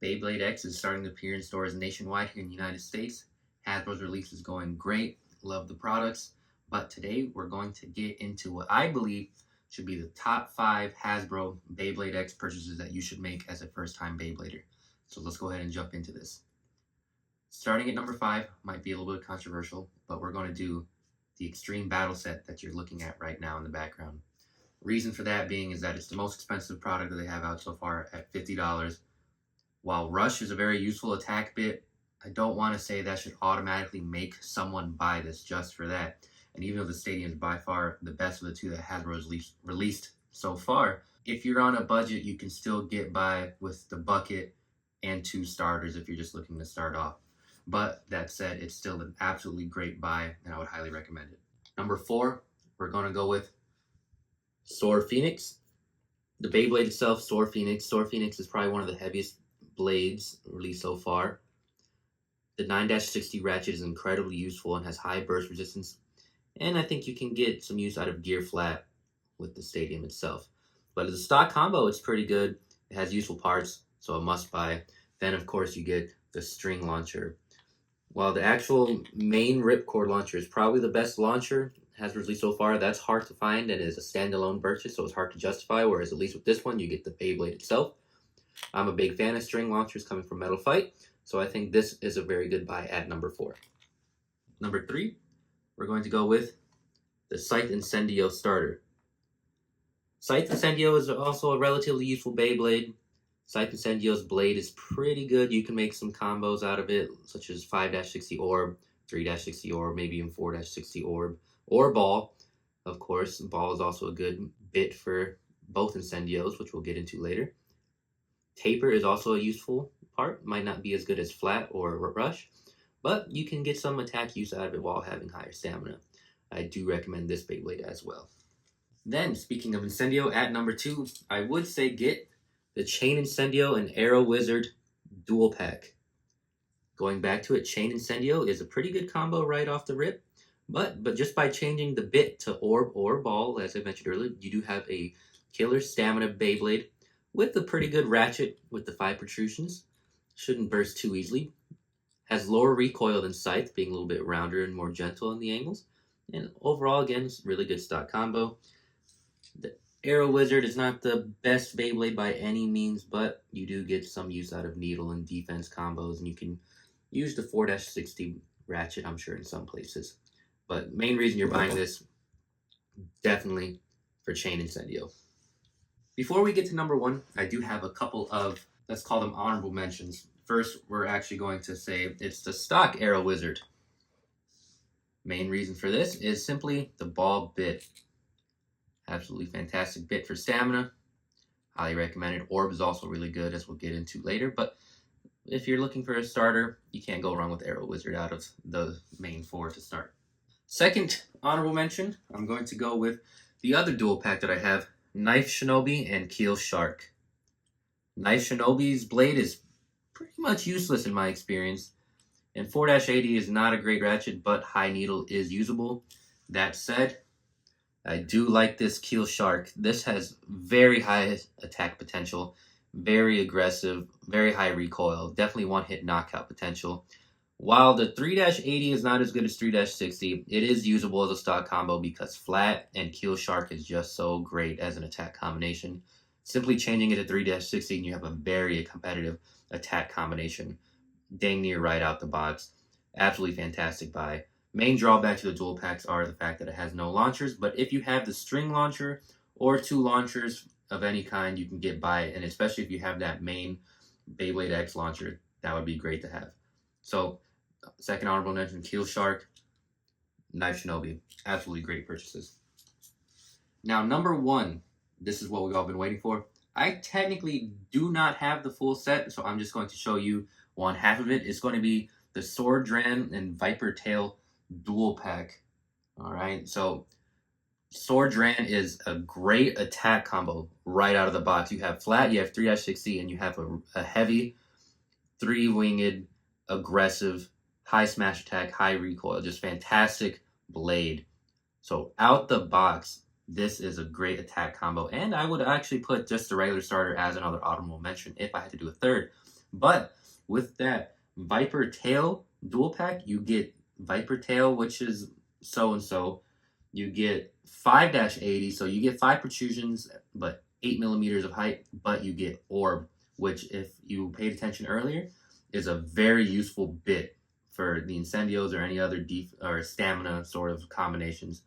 Beyblade X is starting to appear in stores nationwide here in the United States. Hasbro's release is going great. Love the products. But today we're going to get into what I believe should be the top 5 Hasbro Beyblade X purchases that you should make as a first-time Beyblader. So let's go ahead and jump into this. Starting at number 5 might be a little bit controversial, but we're going to do the Extreme Battle Set that you're looking at right now in the background. Reason for that being is that it's the most expensive product that they have out so far at $50. While Rush is a very useful attack bit, I don't want to say that should automatically make someone buy this just for that. And even though the Stadium is by far the best of the two that Hasbro has released so far, if you're on a budget, you can still get by with the bucket and 2 starters if you're just looking to start off. But that said, it's still an absolutely great buy, and I would highly recommend it. Number 4, we're going to go with Sor Phoenix. The Beyblade itself, Sor Phoenix. Sor Phoenix is probably one of the heaviest blades released so far. The 9-60 ratchet is incredibly useful and has high burst resistance. And I think you can get some use out of Gear Flat with the Stadium itself. But as a stock combo, it's pretty good. It has useful parts, so a must buy. Then, of course, you get the string launcher. While the actual main ripcord launcher is probably the best launcher has released so far, that's hard to find and is a standalone purchase, so it's hard to justify, whereas at least with this one, you get the Beyblade itself. I'm a big fan of string launchers coming from Metal Fight, so I think this is a very good buy at number 4. Number 3, we're going to go with the Scythe Incendio starter. Scythe Incendio is also a relatively useful Beyblade. Scythe Incendio's blade is pretty good. You can make some combos out of it, such as 5-60 orb, 3-60 orb, maybe even 4-60 orb, or ball. Of course, ball is also a good bit for both Incendios, which we'll get into later. Taper is also a useful part. Might not be as good as flat or rush, but you can get some attack use out of it while having higher stamina. I do recommend this Beyblade as well. Then, speaking of Incendio, at number 2, I would say get the Chain Incendio and Arrow Wizard dual pack. Going back to it, Chain Incendio is a pretty good combo right off the rip, but just by changing the bit to orb or ball, as I mentioned earlier, you do have a killer stamina Beyblade with a pretty good ratchet with the 5 protrusions. Shouldn't burst too easily. Has lower recoil than Scythe, being a little bit rounder and more gentle in the angles. And overall, again, it's a really good stock combo. The Arrow Wizard is not the best Beyblade by any means, but you do get some use out of needle and defense combos, and you can use the 4-60 ratchet, I'm sure, in some places. But main reason you're buying this, definitely for Chain Incendio. Before we get to number 1, I do have a couple of, let's call them honorable mentions. First, we're actually going to say it's the stock Arrow Wizard. Main reason for this is simply the ball bit. Absolutely fantastic bit for stamina. Highly recommended. Orb is also really good, as we'll get into later. But if you're looking for a starter, you can't go wrong with Arrow Wizard out of the main 4 to start. Second honorable mention, I'm going to go with the other dual pack that I have, Knife Shinobi and Keel Shark. Knife Shinobi's blade is pretty much useless in my experience. And 4-80 is not a great ratchet, but high needle is usable. That said, I do like this Keel Shark. This has very high attack potential, very aggressive, very high recoil, definitely one-hit knockout potential. While the 3-80 is not as good as 3-60, it is usable as a stock combo because Flat and Keel Shark is just so great as an attack combination. Simply changing it to 3-60 and you have a very competitive attack combination. Dang near right out the box. Absolutely fantastic buy. Main drawback to the dual packs are the fact that it has no launchers, but if you have the string launcher or 2 launchers of any kind, you can get by it, and especially if you have that main Beyblade X launcher, that would be great to have. So, second honorable mention, Keel Shark, Knife Shinobi. Absolutely great purchases. Now, number 1, this is what we've all been waiting for. I technically do not have the full set, so I'm just going to show you one half of it. It's going to be the Sword Dran and Viper Tail dual pack. All right, so Sword Dran is a great attack combo right out of the box. You have flat, you have 3-60, and you have a heavy 3-winged, aggressive, high smash attack, high recoil. Just fantastic blade. So out the box, this is a great attack combo. And I would actually put just the regular starter as another honorable mention if I had to do a third. But with that Viper Tail dual pack, you get Viper Tail, which is so and so. You get 5-80, so you get 5 protrusions, but 8 millimeters of height, but you get Orb, which, if you paid attention earlier, is a very useful bit for the Incendios or any other or stamina sort of combinations.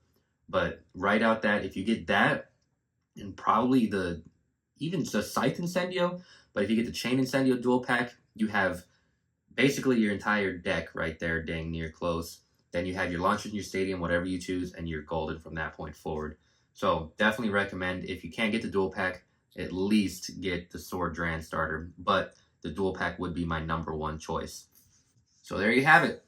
But right out that, if you get that, and probably even the Scythe Incendio, but if you get the Chain Incendio dual pack, you have basically your entire deck right there, dang near close. Then you have your launchers in your stadium, whatever you choose, and you're golden from that point forward. So definitely recommend, if you can't get the dual pack, at least get the Sor Dran starter. But the dual pack would be my #1 choice. So there you have it.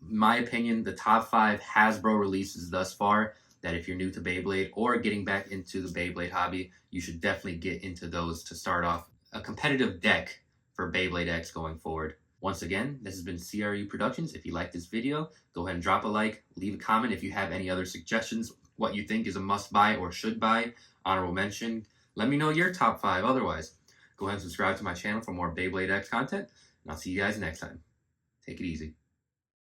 In my opinion, the top 5 Hasbro releases thus far, that if you're new to Beyblade or getting back into the Beyblade hobby, you should definitely get into those to start off a competitive deck for Beyblade X going forward. Once again, this has been CRU Productions. If you like this video, go ahead and drop a like, leave a comment if you have any other suggestions, what you think is a must-buy or should-buy, honorable mention. Let me know your top 5 otherwise. Go ahead and subscribe to my channel for more Beyblade X content, and I'll see you guys next time. Take it easy.